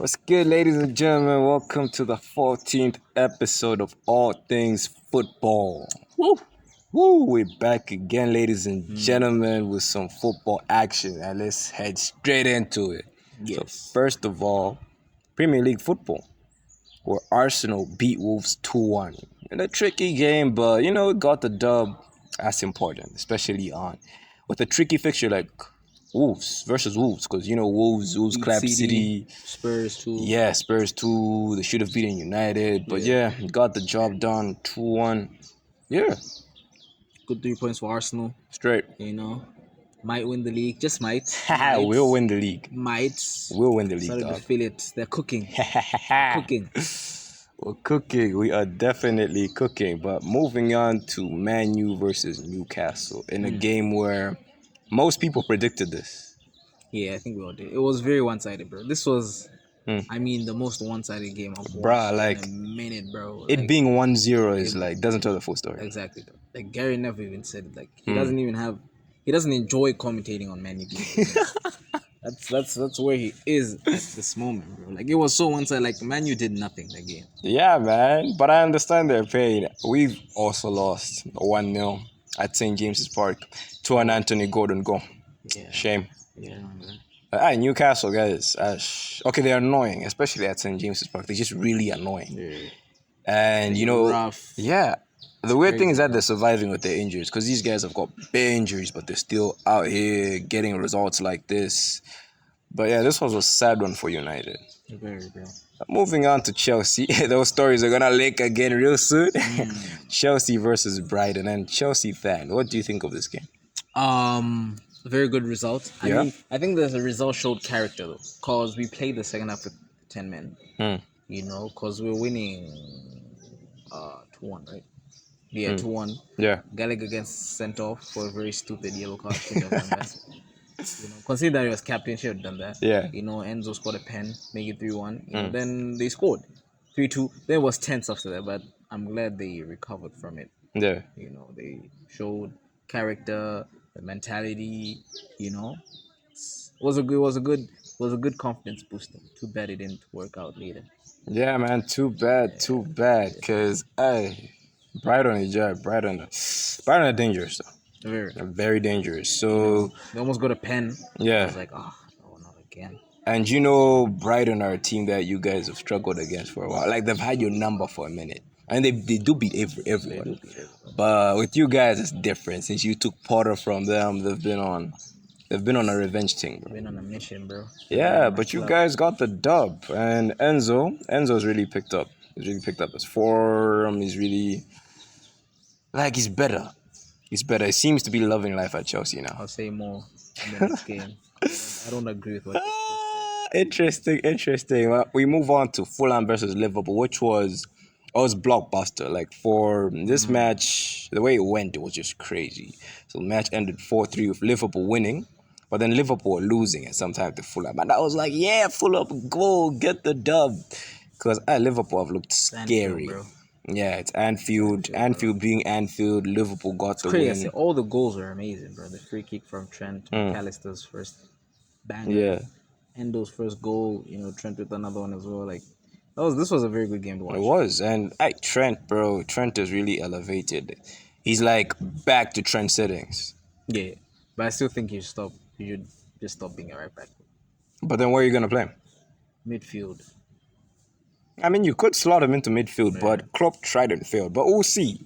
What's good, ladies and gentlemen? Welcome to the 14th episode of All Things Football. Woo. Woo! We're back again, ladies and gentlemen, with some football action. And let's head straight into it. Yes. So, first of all, Premier League football, where Arsenal beat Wolves 2-1. In a tricky game, but, got the dub. That's important, especially with a tricky fixture like Wolves versus Wolves, because Wolves clapped City. Spurs too. Yeah, Spurs too. They should have beaten United, but got the job done. 2-1. Yeah, Good 3 points for Arsenal. straight. Might win the league. Just might. We'll win the league. Might. We'll win the league, Starting to dog. feel it. They're cooking. Cooking. We're cooking. We are definitely cooking. But moving on to Man U versus Newcastle in a game where most people predicted this. Yeah, I think we all did. It was very one-sided, bro. This was, the most one-sided game I've watched in a minute, bro. It being 1-0 is doesn't tell the full story. Exactly. Though. Like Gary never even said it. Like he doesn't enjoy commentating on Man U games. That's where he is at this moment, bro. Like it was so one-sided. Like Man U did nothing that game. Yeah, man. But I understand their pain. We've also lost 1-0 at St. James's Park to an Anthony Gordon goal. Yeah. Shame. Yeah, man. Newcastle guys, they're annoying, especially at St. James's Park. They're just really annoying. Yeah. And Rough. yeah. The weird thing is that they're surviving with their injuries, because these guys have got bare injuries, but they're still out here getting results like this. But yeah, this was a sad one for United. Very, bro. Moving on to Chelsea. Those stories are gonna link again real soon. Chelsea versus Brighton. And Chelsea fan, what do you think of this game? Very good result. Yeah. I think the result showed character though, cause we played the second half with 10 men. Cause we were winning 2-1, right? Yeah, 2-1. Yeah. Gallagher gets sent off for a very stupid yellow card. Should have done that. Considering that he was captain, should have done that. Yeah. Enzo scored a pen, make it 3-1. Then they scored 3-2. There was tense after that, but I'm glad they recovered from it. Yeah. They showed character, the mentality. It was a good confidence booster. Too bad it didn't work out later. Yeah, man. Too bad. Because Brighton are dangerous though. They're very dangerous. So They almost got a pen. I yeah. was like, oh, not again. And Brighton are a team that you guys have struggled against for a while. Like, they've had your number for a minute. And they do beat everyone. But with you guys, it's different. Since you took Potter from them, they've been on a revenge thing, bro. Been on a mission, bro. Yeah, but you guys got the dub. And Enzo's really picked up. He's really picked up his form. He's really, he's better. He's better. He seems to be loving life at Chelsea now. I'll say more in the next game. I don't agree with what you just said. Interesting. Well, we move on to Fulham versus Liverpool, which was blockbuster. Like, for this match, the way it went, it was just crazy. So the match ended 4-3 with Liverpool winning, but then Liverpool were losing at some time to Fulham. And I was like, yeah, Fulham, go get the dub. Because Liverpool have looked scary. Anfield, bro. Yeah, it's Anfield. Anfield being Anfield, Liverpool got the Crazy. win. All the goals were amazing, bro. The free kick from Trent, McAllister's first bang. Yeah. Endo's first goal, Trent with another one as well. Like, this was a very good game to watch. It was. And Trent, bro, Trent is really elevated. He's like back to Trent settings. Yeah, but I still think you should just stop being a right back. But then where are you going to play him? Midfield. I mean, you could slot him into midfield, but Klopp tried and failed. But we'll see.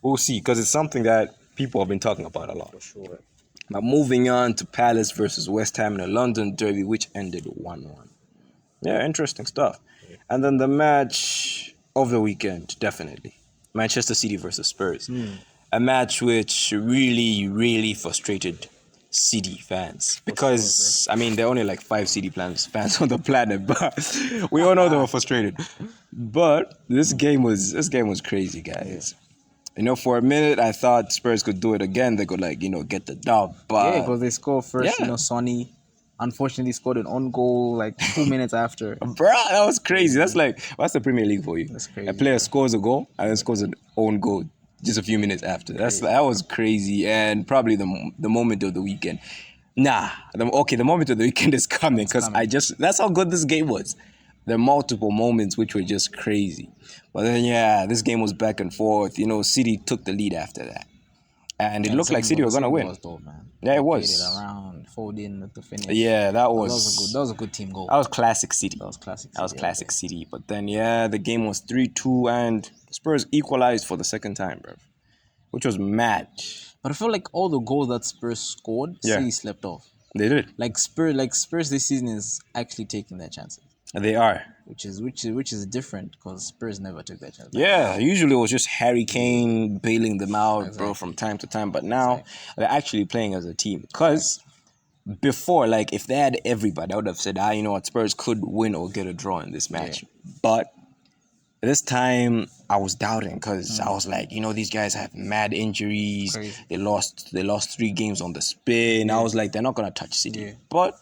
We'll see, because it's something that people have been talking about a lot. For sure. Now, moving on to Palace versus West Ham in a London derby, which ended 1-1. Yeah, interesting stuff. And then the match of the weekend, definitely. Manchester City versus Spurs. A match which really, really frustrated City fans. Because, there are only like 5 City fans on the planet, but we all know they were frustrated. But this game was crazy, guys. For a minute, I thought Spurs could do it again. They could, get the dub. But because they scored first, Sonny unfortunately scored an own goal 2 minutes after. Bruh, that was crazy. That's the Premier League for you. That's crazy. A player scores a goal and then scores an own goal just a few minutes after. That was crazy, and probably the moment of the weekend. The moment of the weekend is coming, because that's how good this game was. There are multiple moments which were just crazy. But then, yeah, this game was back and forth. You know, City took the lead after that. And it Yeah, looked like City were going to win. Was dope, man. Yeah, it They was. played it around, folding at the finish. Yeah, that was a good team goal. That was classic City. That was classic City. That was classic City. But then, yeah, the game was 3-2 and Spurs equalized for the second time, bro. Which was mad. But I feel like all the goals that Spurs scored, City slept off. They did. Like Spurs this season is actually taking their chances. They are. Which is different because Spurs never took that chance. Yeah, usually it was just Harry Kane bailing them out, bro, from time to time. But now they're actually playing as a team. Because before, like, if they had everybody, I would have said, you know what, Spurs could win or get a draw in this match. Yeah. But this time, I was doubting because I was like, you know, these guys have mad injuries. Crazy. They lost 3 games on the spin. I was like, they're not going to touch City. Yeah. But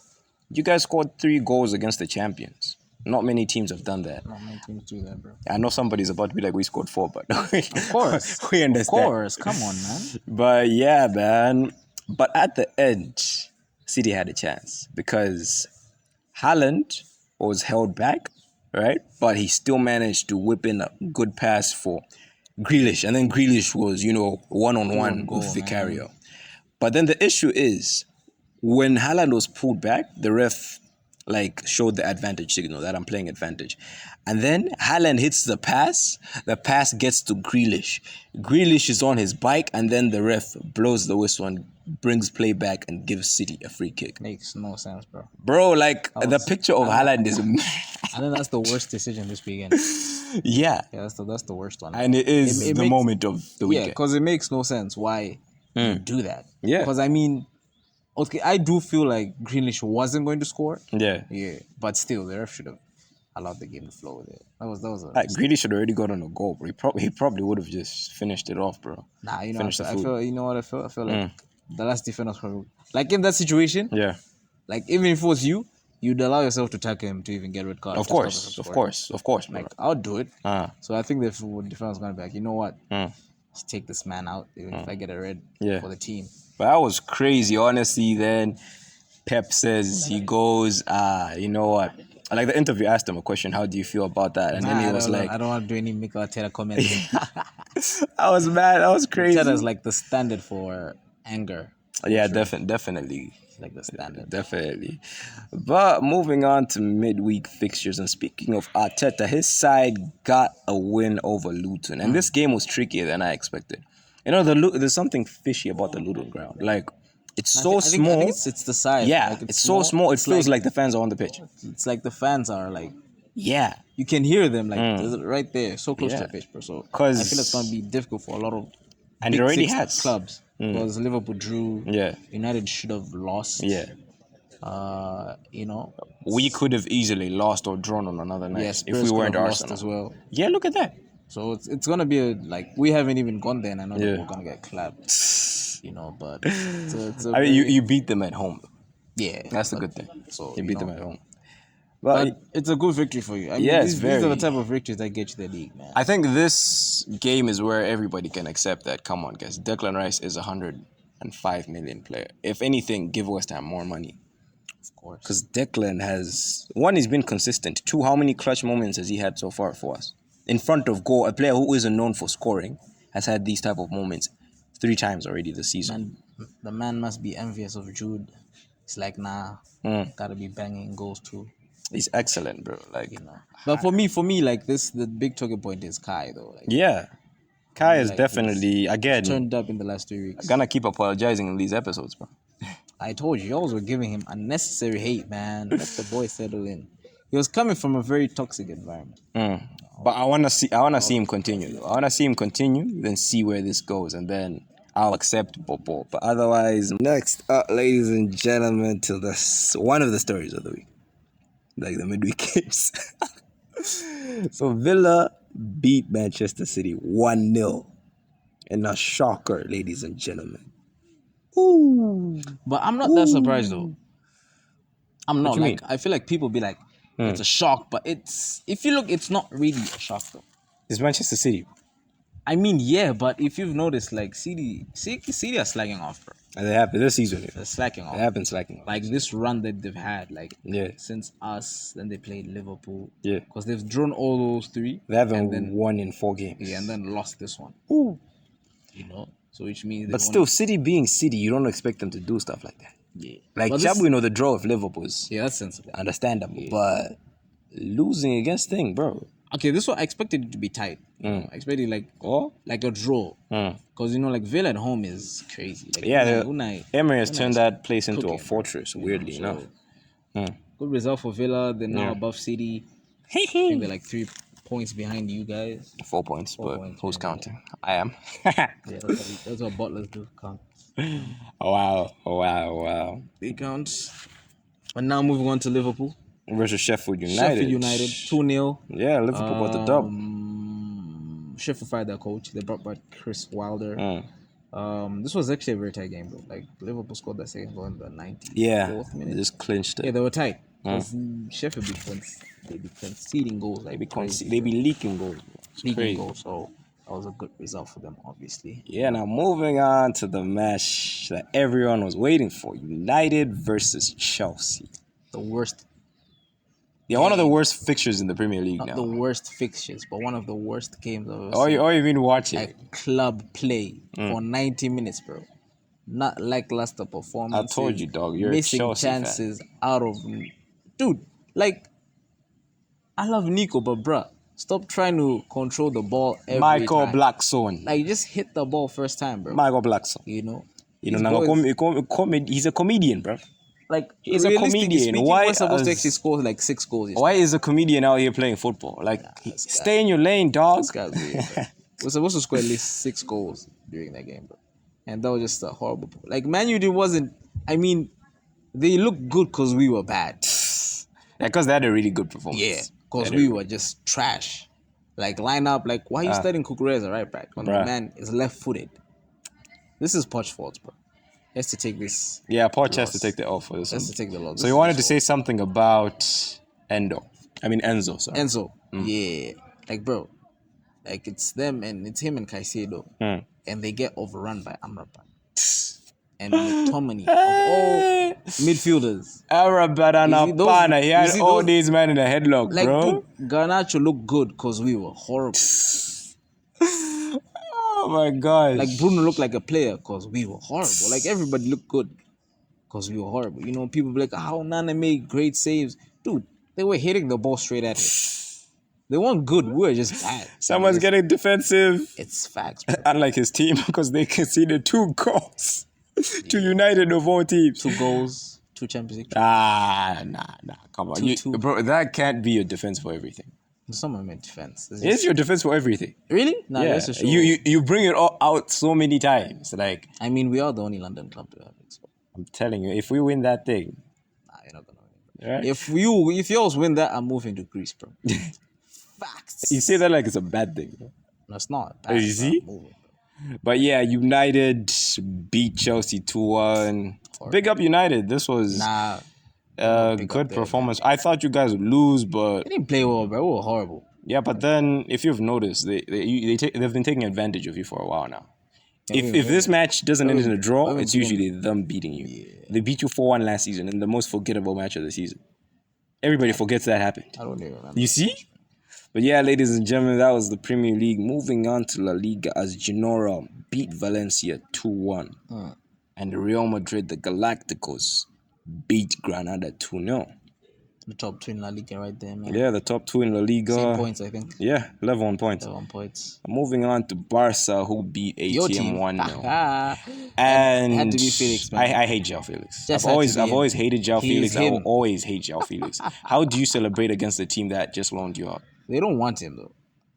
you guys scored 3 goals against the champions. Not many teams have done that. Not many teams do that, bro. I know somebody's about to be like, we scored 4, but of course. We understand. Of course. Come on, man. But yeah, man. But at the end, City had a chance because Haaland was held back, right? But he still managed to whip in a good pass for Grealish. And then Grealish was, you know, one-on-one with Vicario. Man. But then the issue is, when Haaland was pulled back, the ref showed the advantage signal that I'm playing advantage. And then Haaland hits the pass gets to Grealish. Grealish is on his bike, and then the ref blows the whistle and brings play back and gives City a free kick. Makes no sense, bro. Bro, the picture of Haaland is... I think that's the worst decision this weekend. Yeah. Yeah, that's the worst one. And it is the moment of the weekend. Yeah, because it makes no sense why you do that. Yeah. Because, I mean... Okay, I do feel like Grealish wasn't going to score. Yeah. Yeah. But still, the ref should have allowed the game to flow with it. That was Grealish should have already gotten a goal, bro. He probably would have just finished it off, bro. Nah, you know, I feel like the last defender was like in that situation. Yeah. Like even if it was you, you'd allow yourself to tackle him to even get red card. Of course, bro. Like I'll do it. So I think the defender was gonna be like, you know what? Just take this man out even if I get a red for the team. But that was crazy, honestly. Then Pep says, he goes, you know what? Like the interview asked him a question, how do you feel about that? And then he was like... I don't want to do any Mikel Arteta comments. I was mad. That was crazy. Arteta's like the standard for anger. Yeah, definitely. Like the standard. Definitely. But moving on to midweek fixtures, and speaking of Arteta, his side got a win over Luton. And this game was trickier than I expected. You know, there's something fishy about the Luton ground. Like, it's so small. I think it's the side. Yeah, like it's so small. It feels like the fans are on the pitch. It's like the fans are like... Yeah. You can hear them right there, so close to the pitch, bro. So I feel it's going to be difficult for a lot of and it already has clubs. Because Liverpool drew. Yeah. United should have lost. Yeah. You know. We could have easily lost or drawn on another night if we weren't Arsenal as well. Yeah, look at that. So it's gonna be we haven't even gone there, and I know that we're gonna get clapped. You know, but I mean, you beat them at home. Yeah, that's the good thing. So you beat them at home. But it's a good victory for you. I mean, these are the type of victories that get you the league, man. I think this game is where everybody can accept that. Come on, guys. Declan Rice is a 105 million player. If anything, give West Ham more money. Of course. Because Declan has... One, he's been consistent. 2, how many clutch moments has he had so far for us? In front of goal, a player who isn't known for scoring has had these type of moments 3 times already this season. The man must be envious of Jude. It's like, nah, gotta be banging goals too. He's excellent, bro. Like, you know. But for me, like the big talking point is Kai, though. Like, yeah, Kai is definitely again turned up in the last 3 weeks. I'm gonna keep apologizing in these episodes, bro. I told you, y'all were giving him unnecessary hate, man. Let the boy settle in. He was coming from a very toxic environment. But I wanna see him continue. I wanna see him continue, then see where this goes, and then I'll accept Bobo. But otherwise, next up, ladies and gentlemen, to one of the stories of the week, like the midweek games. So Villa beat Manchester City 1-0 in a shocker, ladies and gentlemen. Ooh. But I'm not that surprised though. I'm not like I feel like people be like, it's a shock, but if you look, it's not really a shock though. It's Manchester City. I mean, yeah, but if you've noticed, like City are slagging off, bro. And it happened this season. They're slacking It off. happened slacking off. Like this run that they've had, like Yeah. since us, then they played Liverpool. Yeah. Because they've drawn all those three. They haven't and then, won in 4 games. Yeah, and then lost this one. Ooh. You know, so which means. But still, City being City, you don't expect them to do stuff like that. Yeah. Like, But we know the draw of Liverpool is Yeah, that's sensible. understandable, but losing against thing, bro. Okay, this one I expected it to be tight. I expected like a draw. Because like Villa at home is crazy. Like, Yeah, Unai Emery has turned that place into a cooking, fortress, weirdly enough. Good result for Villa. They're now above City. I think they're like 3 points behind you guys. 4 points, but points, who's counting? I am. Yeah, that's what butlers do. Count. Wow. They count. And now moving on to Liverpool. Versus Sheffield United. Sheffield United 2-0. Yeah, Liverpool got the dub. Sheffield fired their coach. They brought back Chris Wilder. This was actually a very tight game, bro. Like Liverpool scored that second goal in the 94th minute. They just clinched it. Yeah, they were tight. Because Sheffield they be conceding goals. Like They be leaking goals. leaking goals. So that was a good result for them, obviously. Yeah, now moving on to the match that everyone was waiting for. United versus Chelsea. The worst. Yeah, one of the worst fixtures in the Premier League Not now. the worst fixtures, but one of the worst games I've ever Or seen. you been watching? Like club play for 90 minutes, bro. Not lackluster performance. I told you, dog. You're missing a Chelsea chances out of, dude. Like, I love Nico, but bruh, stop trying to control the ball every Michael time. Blackson. Like, just hit the ball first time, bro. Michael Blackson. You know. You These know, boys- he's a comedian, bro. like he's a realistically comedian. speaking, Why we're supposed to as- actually score like 6 goals. Why is a comedian out here playing football? Like, stay in your lane, dog. This guy's weird, bro. We're supposed to score at least 6 goals during that game, bro. And that was just a horrible. Like Man U wasn't. I mean, they looked good because we were bad. Yeah, because they had a really good performance. Yeah, because we were just trash. Like line up. Like why are you starting Cucurella right back when the man is left-footed? This is Poch's fault, bro. He has to take this. Yeah, Poch has to take the off for this He has one. to take the loss. So you wanted to say something about Enzo, sorry. Enzo. Yeah, like bro, like it's them and it's him and Caicedo, and they get overrun by Amrabat and McTominay of all midfielders. Amrabat and You see those- Apana, he you had see all those- these men in a headlock, Like, bro. dude, Garnacho looked good because we were horrible. Oh my gosh. Like Bruno looked like a player because we were horrible. Like everybody looked good because we were horrible. You know, people be like, how Nana made great saves. Dude, they were hitting the ball straight at him. They weren't good. We were just bad. Someone's getting defensive. It's facts, bro. Unlike his team, because they conceded 2 goals to United of all teams. 2 goals, 2 Champions League. Nah. Come on. 2-2. Bro, that can't be your defense for everything. Someone meant defense. It's It's your defense for everything. Really? Nah, Yeah. that's a show. You bring it all out so many times. Like, I mean, we are the only London club to have it. So, I'm telling you, if we win that thing, nah, you're not gonna win. right? If yours win that, I'm moving to Greece, bro. Facts. You say that like it's a bad thing. Bro. No, it's not. Oh, you see? I'm moving, bro. But yeah, United beat Chelsea 2-1. Big up United. This was Nah, a big up good there, performance. I thought you guys would lose, but they didn't play well, bro. We were horrible. yeah. But then, if you've noticed, they've been taking advantage of you for a while now. If this match doesn't end in a draw, it's usually them beating you. Yeah. They beat you 4-1 last season in the most forgettable match of the season. Everybody forgets that happened. I don't even remember. You see? But yeah, ladies and gentlemen, that was the Premier League. Moving on to La Liga as Genoa beat Valencia 2-1. And Real Madrid, the Galacticos, beat Granada 2-0. The top 2 in La Liga right there, man. Yeah, the top 2 in La Liga. Same points, I think. Yeah, 11 points. 11 points. Moving on to Barca, who beat Your team. ATM 1-0. Ah. And had to be Felix, man. I hate João Felix. Just I've had always to be him. always hated João He's Felix. I will him. always hate João Felix. How do you celebrate against a team that just loaned you out? They don't want him, though.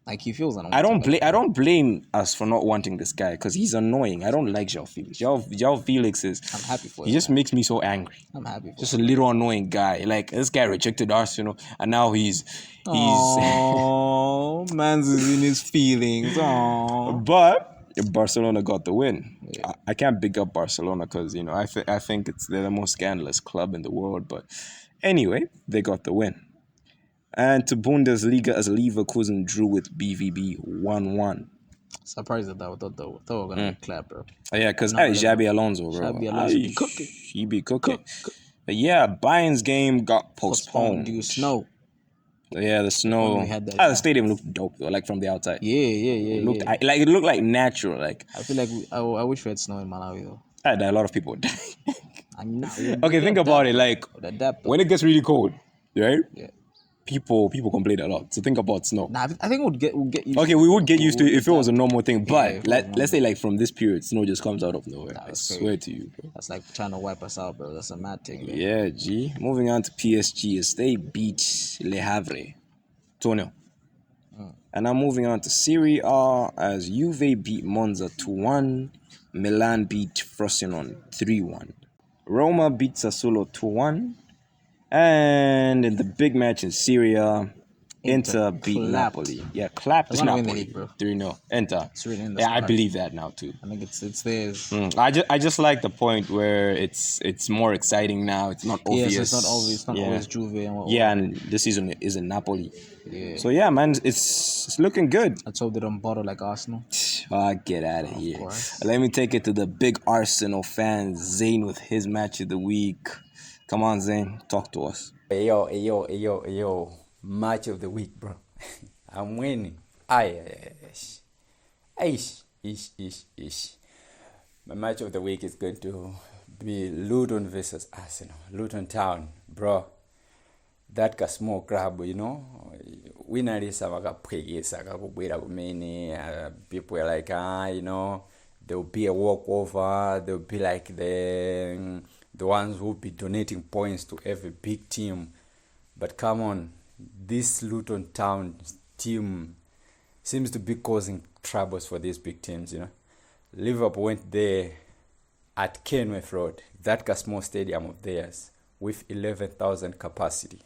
Like, he feels unwanted. I don't blame us for not wanting this guy because he's annoying. I don't like João Felix. João Felix is. I'm happy for He him. just makes me so angry. I'm happy for Just a little annoying guy. Like this guy rejected Arsenal, and now he's. Oh, man's is in his feelings. Oh. But Barcelona got the win. Yeah. I can't big up Barcelona because I think they're the most scandalous club in the world. But anyway, they got the win. And to Bundesliga as Leverkusen drew with BVB 1-1. Surprised at that. I thought we were gonna get clapped, bro. Oh, yeah, because Not really, Xabi Alonso, bro. Xabi Alonso be cooking. He be cooking. But yeah, Bayern's game got Postponed postponed. due to snow. Yeah, the snow. we had that, The stadium looked dope though, like from the outside. Yeah. It looked like natural. Like I feel like I wish we had snow in Malawi though. a lot of people would die. I'm not. Okay, think about it. Like when it gets really cold, right? Yeah. People complain a lot. So think about snow. Nah, I think we'll get used. Okay, we would get used to it if it was a normal thing. But if it was let's say like from this period, snow just comes out of nowhere. I that's swear to you, bro. That's like trying to wipe us out, bro. That's a mad thing. Bro. Yeah, G. Moving on to PSG as they beat Le Havre 2-0. And I'm moving on to Serie A as Juve beat Monza 2-1. Milan beat Frosinone 3-1. Roma beat Sassuolo 2-1. And in the big match in Syria, Inter beat clapped. Napoli. Yeah, clapped They're gonna win the Napoli. league, bro. 3-0. Inter. It's really in the Yeah, I start. believe that now too. I think it's theirs. I just like the point where it's more exciting now. It's not obvious. Yes, it's not obvious. It's not always Juve and what. Yeah, and this season is in Napoli. Yeah. So yeah, man, it's looking good. Let's hope they don't bottle like Arsenal. Get out of here. course. Let me take it to the big Arsenal fan, Zayn, with his match of the week. Come on, Zayn, talk to us. Yo. Match of the week, bro. I'm winning. Ish. My match of the week is going to be Luton versus Arsenal. Luton Town, bro. That ka small crab, you know. Winalisa vakapwekesa kakubwera kumene. People are like, you know, there'll be a walkover. There'll be like the ones who'll be donating points to every big team. But come on, this Luton Town team seems to be causing troubles for these big teams, you know. Liverpool went there at Kenworth Road, that small stadium of theirs, with 11,000 capacity.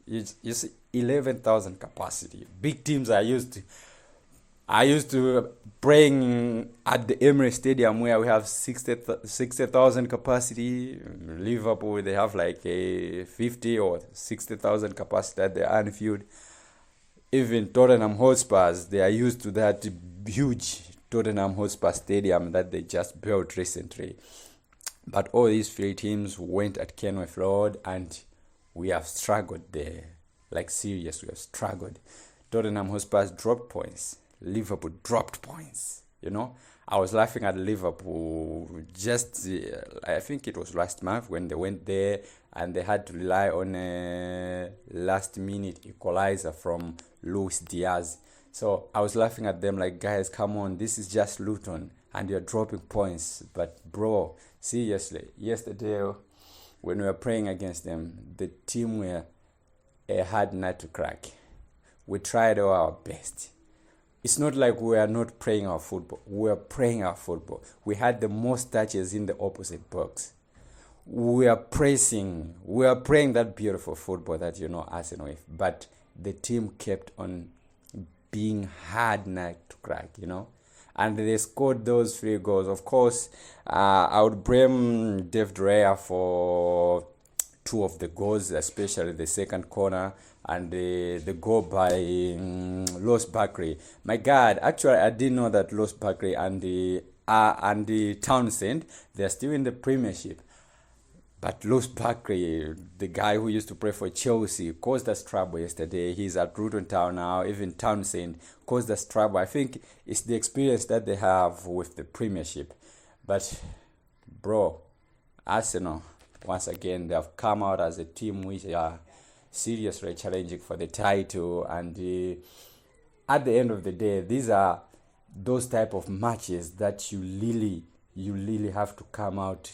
You see, 11,000 capacity. Big teams are used to playing at the Emirates Stadium where we have 60,000 capacity. Liverpool, they have like a 50 or 60,000 capacity at the Anfield. Even Tottenham Hotspurs, they are used to that huge Tottenham Hotspur Stadium that they just built recently. But all these three teams went at Kenworth Road and we have struggled there. Like serious, we have struggled. Tottenham Hotspurs dropped points. Liverpool dropped points, you know. I was laughing at Liverpool just, I think it was last month when they went there and they had to rely on a last-minute equalizer from Luis Diaz. So I was laughing at them like, guys, come on, this is just Luton and you're dropping points. But bro, seriously, yesterday when we were playing against them, the team were a hard nut to crack. We tried all our best. It's not like we are not playing our football. We are playing our football. We had the most touches in the opposite box. We are pressing. We are playing that beautiful football that you know Arsenal with. But the team kept on being hard nut to crack, you know. And they scored those 3 goals. Of course, I would blame Dave Dreyer for 2 of the goals, especially the second corner and the goal by Los Bakri. My God, actually, I didn't know that Los Bakri and the Townsend, they're still in the Premiership. But Los Bakri, the guy who used to play for Chelsea, caused us trouble yesterday. He's at Luton Town now. Even Townsend caused us trouble. I think it's the experience that they have with the Premiership. But, bro, Arsenal, once again, they have come out as a team which are seriously challenging for the title. And at the end of the day, these are those type of matches that you really have to come out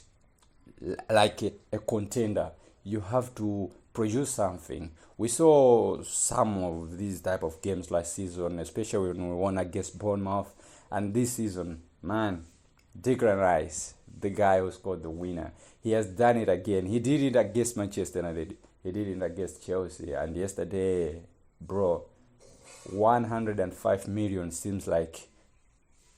like a contender. You have to produce something. We saw some of these type of games last season, especially when we won against Bournemouth. And this season, man, Declan Rice, the guy who scored the winner, he has done it again. He did it against Manchester United. He did it against Chelsea. And yesterday, bro, 105 million seems like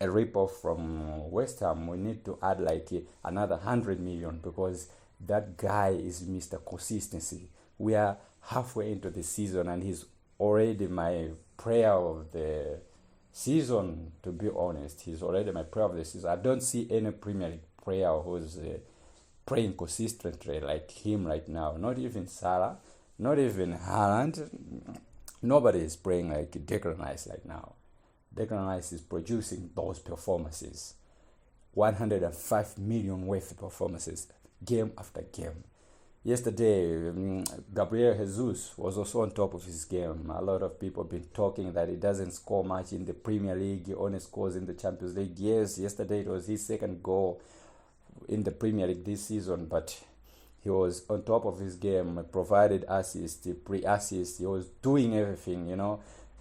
a rip-off from West Ham. We need to add like another 100 million because that guy is Mr. Consistency. We are halfway into the season and he's already my player of the season, to be honest, he's already my player of the season. I don't see any Premier League player who's playing consistently like him right now. Not even Salah, not even Haaland. Nobody is playing like Declan Rice right now. Declan Rice is producing those performances. 105 million worth of performances, game after game. Yesterday, Gabriel Jesus was also on top of his game. A lot of people have been talking that he doesn't score much in the Premier League. He only scores in the Champions League. Yes, yesterday it was his second goal in the Premier League this season, but he was on top of his game, provided assist, pre-assist. He was doing everything, you know.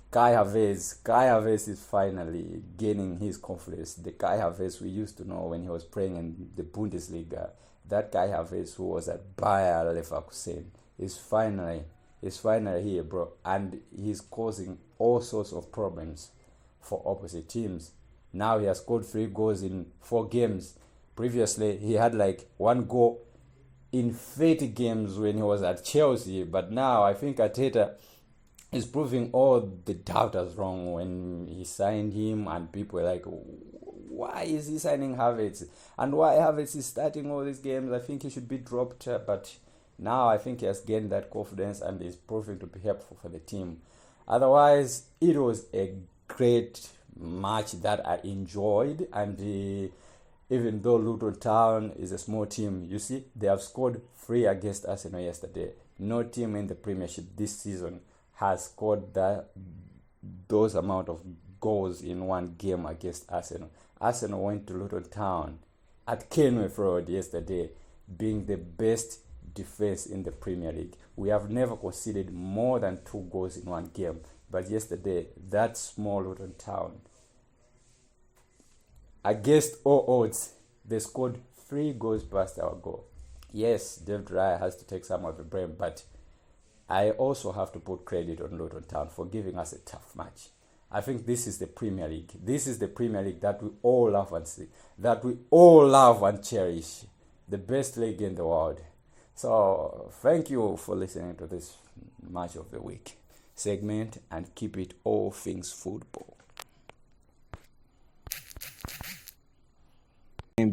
Kai Havertz is finally gaining his confidence. The Kai Havertz we used to know when he was playing in the Bundesliga. That Kai Havertz who was at Bayer Leverkusen is finally here, bro. And he's causing all sorts of problems for opposite teams. Now he has scored 3 goals in 4 games. Previously, he had like 1 goal in 30 games when he was at Chelsea. But now I think Arteta is proving all the doubters wrong when he signed him, and people were like, why is he signing Havertz? And why Havertz is starting all these games? I think he should be dropped. But now I think he has gained that confidence and is proving to be helpful for the team. Otherwise, it was a great match that I enjoyed. And even though Luton Town is a small team, you see, they have scored 3 against Arsenal yesterday. No team in the Premiership this season has scored those amount of goals in one game against Arsenal. Arsenal went to Luton Town at Kenilworth Road yesterday, being the best defense in the Premier League. We have never conceded more than 2 goals in one game, but yesterday, that small Luton Town, against all odds, they scored 3 goals past our goal. Yes, David Raya has to take some of the blame, but I also have to put credit on Luton Town for giving us a tough match. I think this is the Premier League. This is the Premier League that we all love and see, that we all love and cherish. The best league in the world. So thank you for listening to this match of the week segment, and keep it all things football.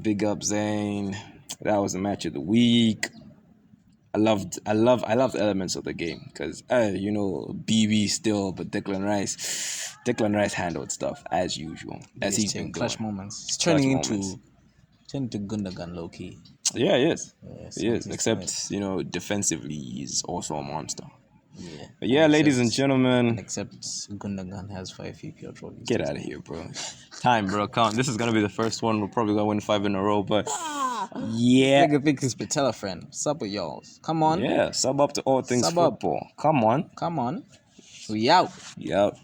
Big up Zane. That was the match of the week. I loved elements of the game because BB still, but Declan Rice handled stuff as usual, as he's been clutch doing. moments. He's turning into Gundogan low key. Yeah, he is. Yes, He is. he's Except defensively, he's also a monster. Yeah. But yeah, ladies and gentlemen, Except Gundogan has 5 EPL trophies. get out of here, bro. Time, bro. Count. This is gonna be the first one. We're probably gonna win 5 in a row, but yeah. Nigga think he's Patella friend. Sub with y'all. Come on. Yeah, sub up to all things Sub up. football. Come on. Come on. We out. Yup.